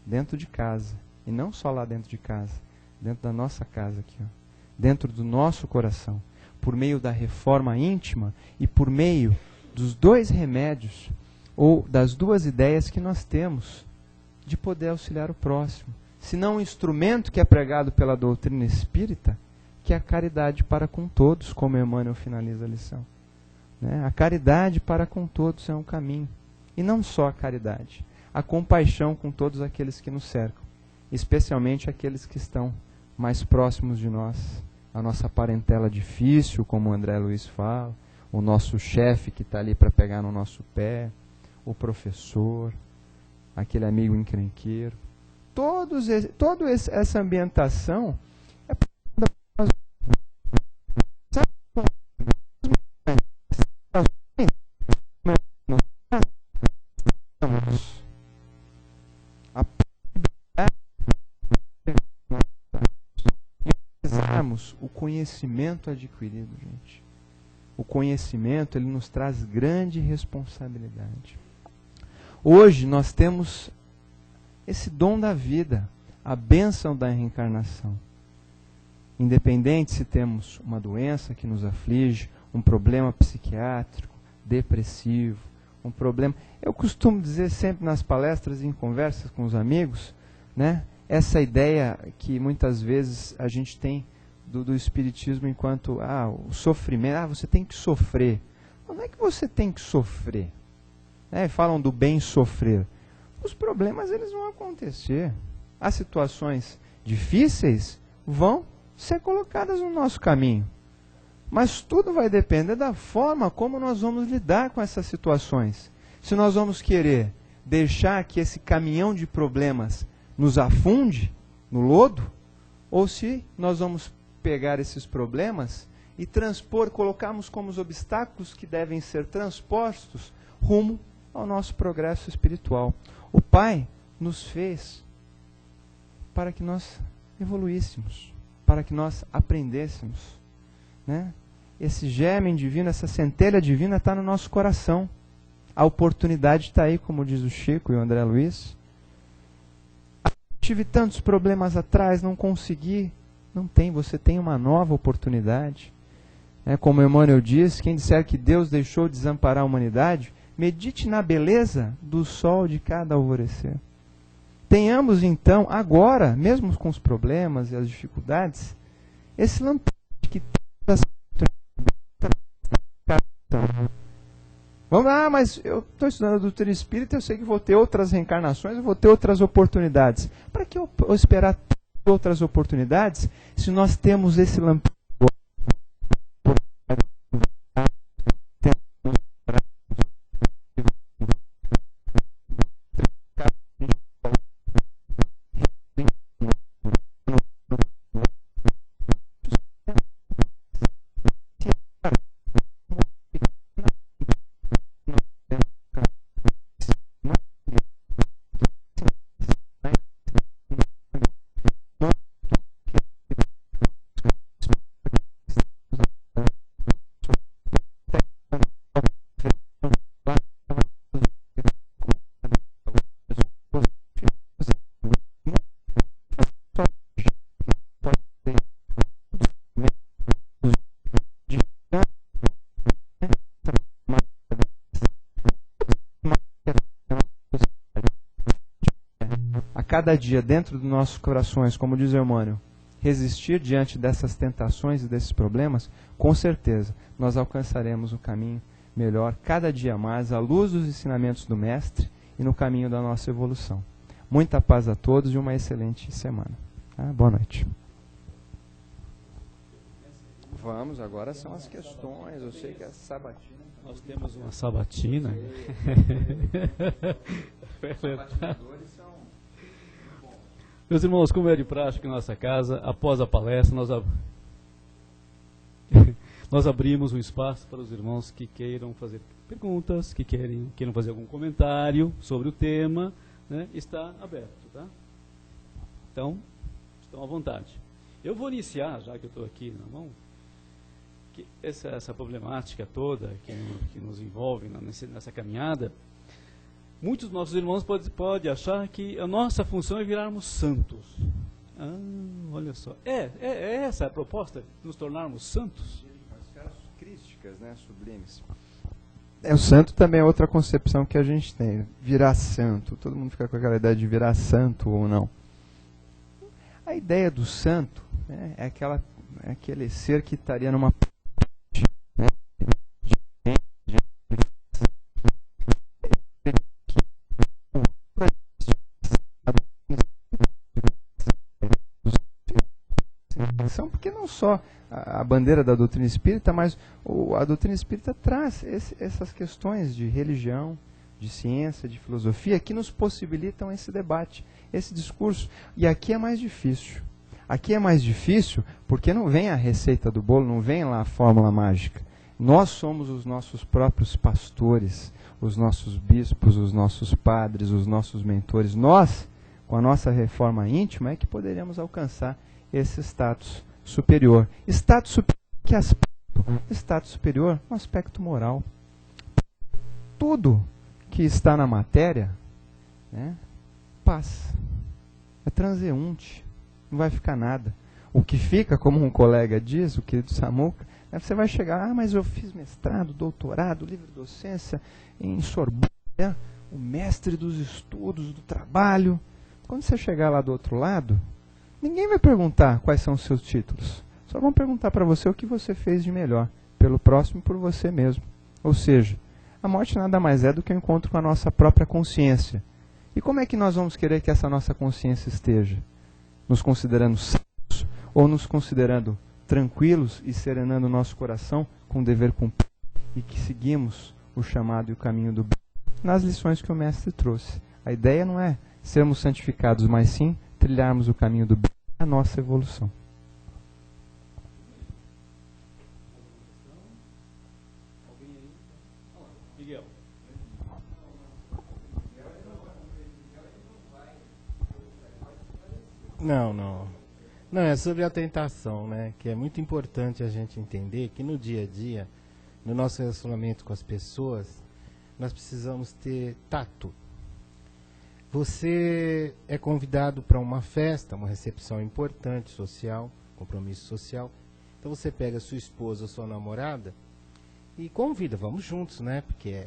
dentro de casa. E não só lá dentro de casa, dentro da nossa casa aqui, ó, dentro do nosso coração, por meio da reforma íntima e por meio dos dois remédios, ou das duas ideias que nós temos de poder auxiliar o próximo. Se não um instrumento que é pregado pela doutrina espírita, que é a caridade para com todos, como Emmanuel finaliza a lição. A caridade para com todos é um caminho. E não só a caridade, a compaixão com todos aqueles que nos cercam, especialmente aqueles que estão mais próximos de nós, a nossa parentela difícil, como o André Luiz fala, o nosso chefe que está ali para pegar no nosso pé, o professor, aquele amigo encrenqueiro. Toda essa ambientação é o conhecimento adquirido, gente. O conhecimento, ele nos traz grande responsabilidade. Hoje nós temos esse dom da vida, a bênção da reencarnação. Independente se temos uma doença que nos aflige, um problema psiquiátrico, depressivo, um problema... Eu costumo dizer sempre nas palestras e em conversas com os amigos, né, essa ideia que muitas vezes a gente tem do Espiritismo enquanto o sofrimento, você tem que sofrer. Não é que você tem que sofrer. Falam do bem sofrer. Os problemas eles vão acontecer. As situações difíceis vão ser colocadas no nosso caminho. Mas tudo vai depender da forma como nós vamos lidar com essas situações. Se nós vamos querer deixar que esse caminhão de problemas nos afunde no lodo, ou se nós vamos pegar esses problemas e colocarmos como os obstáculos que devem ser transpostos rumo ao nosso progresso espiritual. O Pai nos fez para que nós evoluíssemos, para que nós aprendêssemos. Esse germe divino, essa centelha divina está no nosso coração. A oportunidade está aí, como diz o Chico e o André Luiz. Tive tantos problemas atrás, não consegui. Não tem, você tem uma nova oportunidade. Como Emmanuel diz, quem disser que Deus deixou de desamparar a humanidade, medite na beleza do sol de cada alvorecer. tenhamos então, agora, mesmo com os problemas e as dificuldades, esse lampejo que vamos lá, mas eu estou estudando a doutrina espírita, eu sei que vou ter outras reencarnações, eu vou ter outras oportunidades. Para que eu esperar outras oportunidades se nós temos esse lampejo? Cada dia dentro dos nossos corações, como diz Emmanuel, resistir diante dessas tentações e desses problemas, com certeza nós alcançaremos o caminho melhor, cada dia mais, à luz dos ensinamentos do Mestre e no caminho da nossa evolução. Muita paz a todos e uma excelente semana. Boa noite. Vamos, agora são as questões. Eu sei que é sabatina. Nós temos uma sabatina. Meus irmãos, como é de prática em nossa casa, após a palestra, nós abrimos um espaço para os irmãos que queiram fazer perguntas, que queiram fazer algum comentário sobre o tema, né? Está aberto, tá? Então, estão à vontade. Eu vou iniciar, já que eu estou aqui na mão, que essa problemática toda que nos envolve nessa caminhada. Muitos dos nossos irmãos podem achar que a nossa função é virarmos santos. Olha só. É essa a proposta? Nos tornarmos santos? As crísticas, né, sublimes. O santo também é outra concepção que a gente tem. Virar santo. Todo mundo fica com aquela ideia de virar santo ou não. A ideia do santo, né, é aquele ser que estaria numa... Porque não só a bandeira da doutrina espírita, mas a doutrina espírita traz essas questões de religião, de ciência, de filosofia, que nos possibilitam esse debate, esse discurso. E aqui é mais difícil. Aqui é mais difícil porque não vem a receita do bolo, não vem lá a fórmula mágica. Nós somos os nossos próprios pastores, os nossos bispos, os nossos padres, os nossos mentores. Nós, com a nossa reforma íntima, é que poderíamos alcançar esse status superior. Status superior, que aspecto? Status superior no aspecto moral. Tudo que está na matéria, né, passa. É transeunte. Não vai ficar nada. O que fica, como um colega diz, o querido Samuca, você vai chegar, mas eu fiz mestrado, doutorado, livre docência em Sorbonne, né, o mestre dos estudos, do trabalho. Quando você chegar lá do outro lado, ninguém vai perguntar quais são os seus títulos. Só vão perguntar para você o que você fez de melhor, pelo próximo e por você mesmo. Ou seja, a morte nada mais é do que o encontro com a nossa própria consciência. E como é que nós vamos querer que essa nossa consciência esteja? Nos considerando santos ou nos considerando tranquilos e serenando o nosso coração com o dever cumprido e que seguimos o chamado e o caminho do bem? Nas lições que o Mestre trouxe. A ideia não é sermos santificados, mas sim trilharmos o caminho do bem, a nossa evolução. Miguel. Não, é sobre a tentação, né? Que é muito importante a gente entender que no dia a dia, no nosso relacionamento com as pessoas, nós precisamos ter tato. Você é convidado para uma festa, uma recepção importante, social, compromisso social. Então você pega sua esposa ou sua namorada e convida, vamos juntos, né? Porque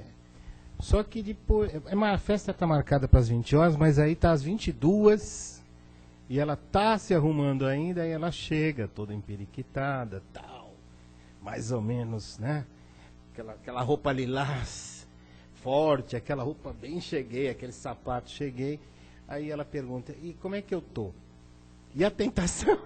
Só que depois, a festa está marcada para as 20 horas, mas aí tá às 22 e ela tá se arrumando ainda, e ela chega toda emperiquitada, tal, mais ou menos, né? Aquela roupa lilás, forte, aquela roupa bem cheguei, aquele sapato cheguei. Aí ela pergunta, e como é que eu tô? E a tentação?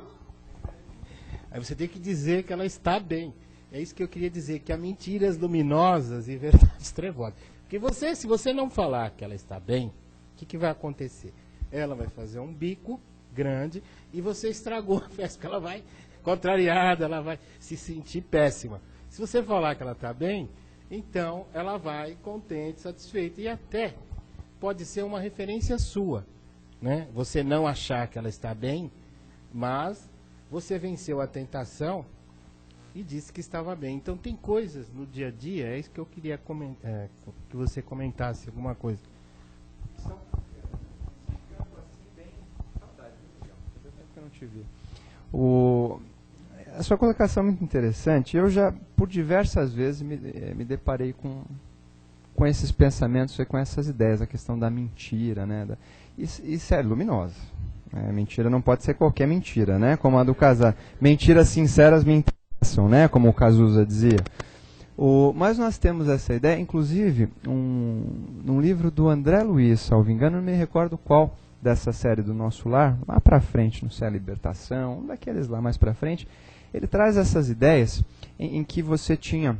Aí você tem que dizer que ela está bem. É isso que eu queria dizer, que há mentiras luminosas e verdades trevosas. Porque se você não falar que ela está bem, o que vai acontecer? Ela vai fazer um bico grande e você estragou a festa, porque ela vai contrariada, ela vai se sentir péssima. Se você falar que ela está bem, então ela vai contente, satisfeita. E até pode ser uma referência sua, né? Você não achar que ela está bem, mas você venceu a tentação e disse que estava bem. Então tem coisas no dia a dia, é isso que eu queria que você comentasse alguma coisa. A sua colocação é muito interessante. Eu já, por diversas vezes, me deparei com esses pensamentos e com essas ideias, a questão da mentira, né? Isso é luminosa. Mentira não pode ser qualquer mentira, né? Como a do casar. Mentiras sinceras me interessam, né? Como o Cazuza dizia. Mas nós temos essa ideia, inclusive, num livro do André Luiz, salvo engano, não me recordo qual dessa série do Nosso Lar, lá para frente, no Céu e Libertação, um daqueles lá mais para frente, ele traz essas ideias em que você tinha...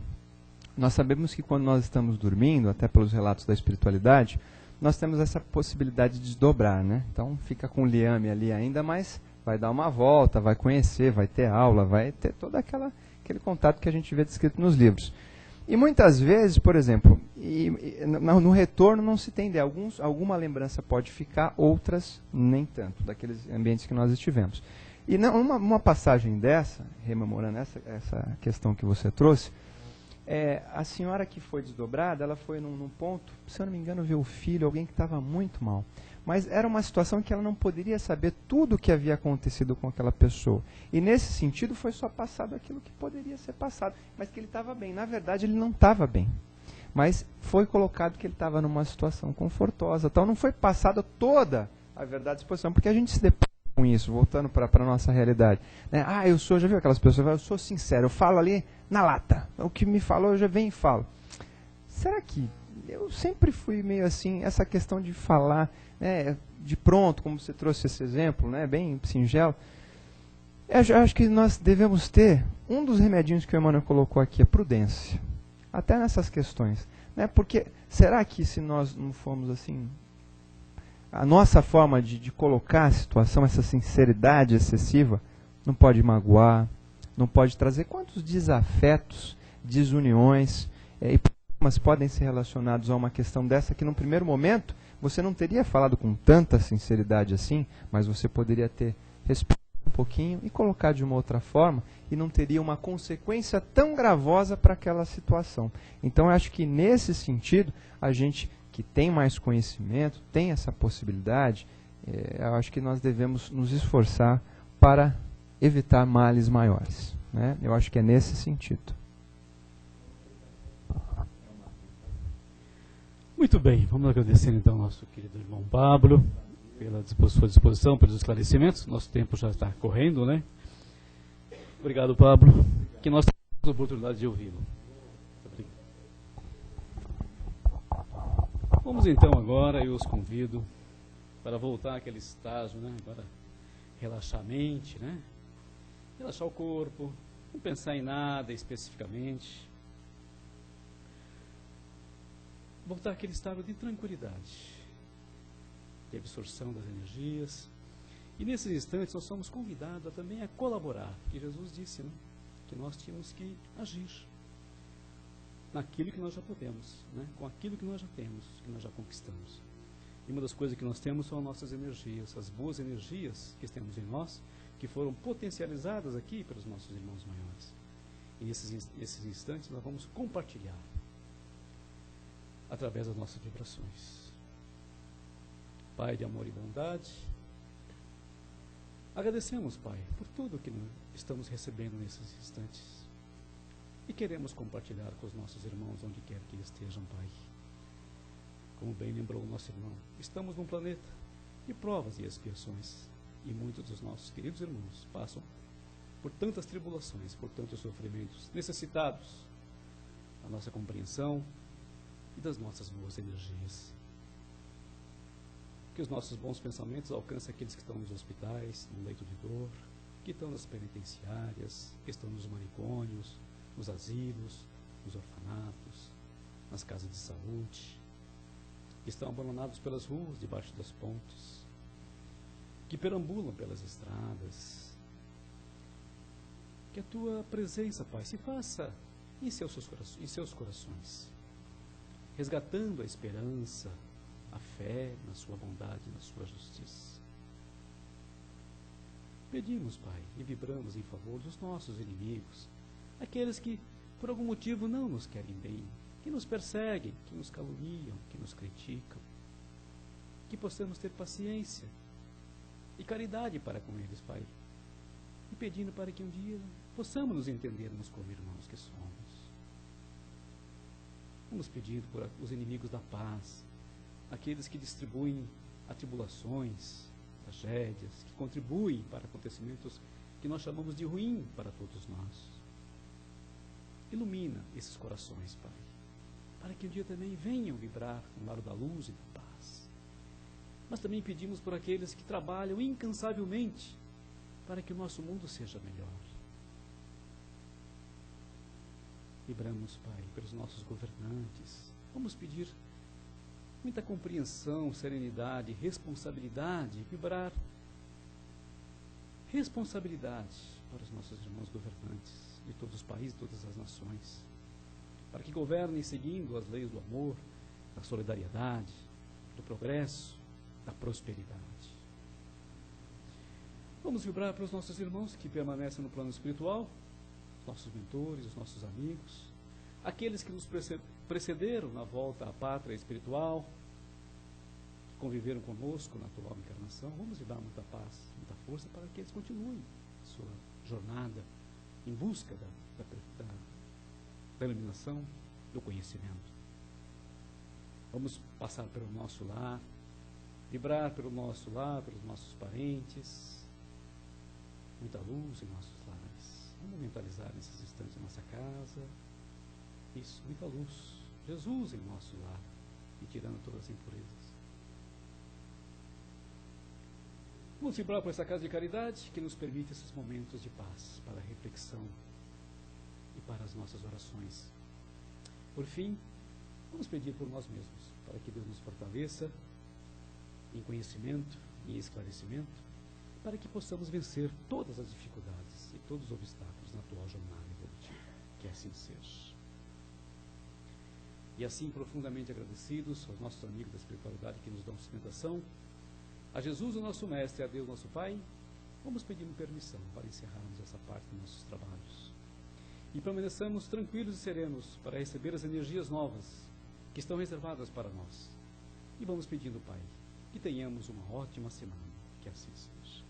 Nós sabemos que quando nós estamos dormindo, até pelos relatos da espiritualidade, nós temos essa possibilidade de desdobrar, né? Então fica com o liame ali ainda, mas vai dar uma volta, vai conhecer, vai ter aula, vai ter todo aquele contato que a gente vê descrito nos livros. E muitas vezes, por exemplo, no retorno não se tem ideia. Alguma lembrança pode ficar, outras nem tanto, daqueles ambientes que nós estivemos. E uma passagem dessa, rememorando essa questão que você trouxe, a senhora que foi desdobrada, ela foi num ponto, se eu não me engano, viu o filho, alguém que estava muito mal. Mas era uma situação que ela não poderia saber tudo o que havia acontecido com aquela pessoa. E nesse sentido foi só passado aquilo que poderia ser passado, mas que ele estava bem. Na verdade ele não estava bem, mas foi colocado que ele estava numa situação confortosa. Então não foi passada toda a verdade à exposição, porque a gente se depara com isso, voltando para a nossa realidade. Né? Já viu aquelas pessoas, eu sou sincero, eu falo ali na lata. O que me falou eu já venho e falo. Será que... Eu sempre fui meio assim, essa questão de falar, né, de pronto, como você trouxe esse exemplo, né, bem singelo. Eu acho que nós devemos ter, um dos remedinhos que o Emmanuel colocou aqui, é prudência. Até nessas questões. Né, porque será que se nós não formos assim, a nossa forma de colocar a situação, essa sinceridade excessiva, não pode magoar, não pode trazer quantos desafetos, desuniões, e mas podem ser relacionados a uma questão dessa que, num primeiro momento, você não teria falado com tanta sinceridade assim, mas você poderia ter respeitado um pouquinho e colocar de uma outra forma e não teria uma consequência tão gravosa para aquela situação. Então, eu acho que, nesse sentido, a gente que tem mais conhecimento, tem essa possibilidade, eu acho que nós devemos nos esforçar para evitar males maiores. Né? Eu acho que é nesse sentido. Muito bem, vamos agradecer então ao nosso querido irmão Pablo pela sua disposição, pelos esclarecimentos. Nosso tempo já está correndo, né? Obrigado, Pablo, que nós temos a oportunidade de ouvi-lo. Vamos então agora, eu os convido para voltar àquele estágio, né? Agora relaxar a mente, né? Relaxar o corpo, não pensar em nada especificamente. Voltar àquele estado de tranquilidade, de absorção das energias. E nesses instantes nós somos convidados também a colaborar, que Jesus disse, né? Que nós tínhamos que agir naquilo que nós já podemos, né? Com aquilo que nós já temos, que nós já conquistamos. E uma das coisas que nós temos são as nossas energias, as boas energias que temos em nós, que foram potencializadas aqui pelos nossos irmãos maiores. E nesses instantes nós vamos compartilhar através das nossas vibrações. Pai de amor e bondade, agradecemos, Pai, por tudo que estamos recebendo nesses instantes e queremos compartilhar com os nossos irmãos onde quer que estejam, Pai. Como bem lembrou o nosso irmão, estamos num planeta de provas e expiações, e muitos dos nossos queridos irmãos passam por tantas tribulações, por tantos sofrimentos, necessitados da nossa compreensão e das nossas boas energias. Que os nossos bons pensamentos alcancem aqueles que estão nos hospitais, no leito de dor, que estão nas penitenciárias, que estão nos manicômios, nos asilos, nos orfanatos, nas casas de saúde, que estão abandonados pelas ruas, debaixo das pontes, que perambulam pelas estradas. Que a tua presença, Pai, se faça em seus corações, resgatando a esperança, a fé na sua bondade, na sua justiça. Pedimos, Pai, e vibramos em favor dos nossos inimigos, aqueles que por algum motivo não nos querem bem, que nos perseguem, que nos caluniam, que nos criticam, que possamos ter paciência e caridade para com eles, Pai, e pedindo para que um dia possamos nos entendermos como irmãos que somos. Vamos pedindo por os inimigos da paz, aqueles que distribuem atribulações, tragédias, que contribuem para acontecimentos que nós chamamos de ruim para todos nós. Ilumina esses corações, Pai, para que um dia também venham vibrar no lado da luz e da paz. Mas também pedimos por aqueles que trabalham incansavelmente para que o nosso mundo seja melhor. Vibramos, Pai, pelos nossos governantes. Vamos pedir muita compreensão, serenidade, responsabilidade, vibrar responsabilidade para os nossos irmãos governantes de todos os países, de todas as nações, para que governem seguindo as leis do amor, da solidariedade, do progresso, da prosperidade. Vamos vibrar para os nossos irmãos que permanecem no plano espiritual, os nossos mentores, os nossos amigos, aqueles que nos precederam na volta à pátria espiritual, que conviveram conosco na atual encarnação. Vamos lhe dar muita paz, muita força para que eles continuem sua jornada em busca da iluminação, do conhecimento. Vamos passar pelo nosso lar, vibrar pelo nosso lar, pelos nossos parentes, muita luz em nossos lares. Vamos mentalizar nesses instantes a nossa casa. Isso, muita luz. Jesus em nosso lar e tirando todas as impurezas. Vamos vibrar por essa casa de caridade que nos permite esses momentos de paz para a reflexão e para as nossas orações. Por fim, vamos pedir por nós mesmos, para que Deus nos fortaleça em conhecimento e esclarecimento, para que possamos vencer todas as dificuldades e todos os obstáculos na atual jornada evolutiva. Que assim seja. E assim, profundamente agradecidos aos nossos amigos da espiritualidade que nos dão sustentação, a Jesus, o nosso Mestre, e a Deus, nosso Pai, vamos pedir permissão para encerrarmos essa parte dos nossos trabalhos. E permaneçamos tranquilos e serenos para receber as energias novas que estão reservadas para nós. E vamos pedindo, Pai, que tenhamos uma ótima semana. Que assim seja.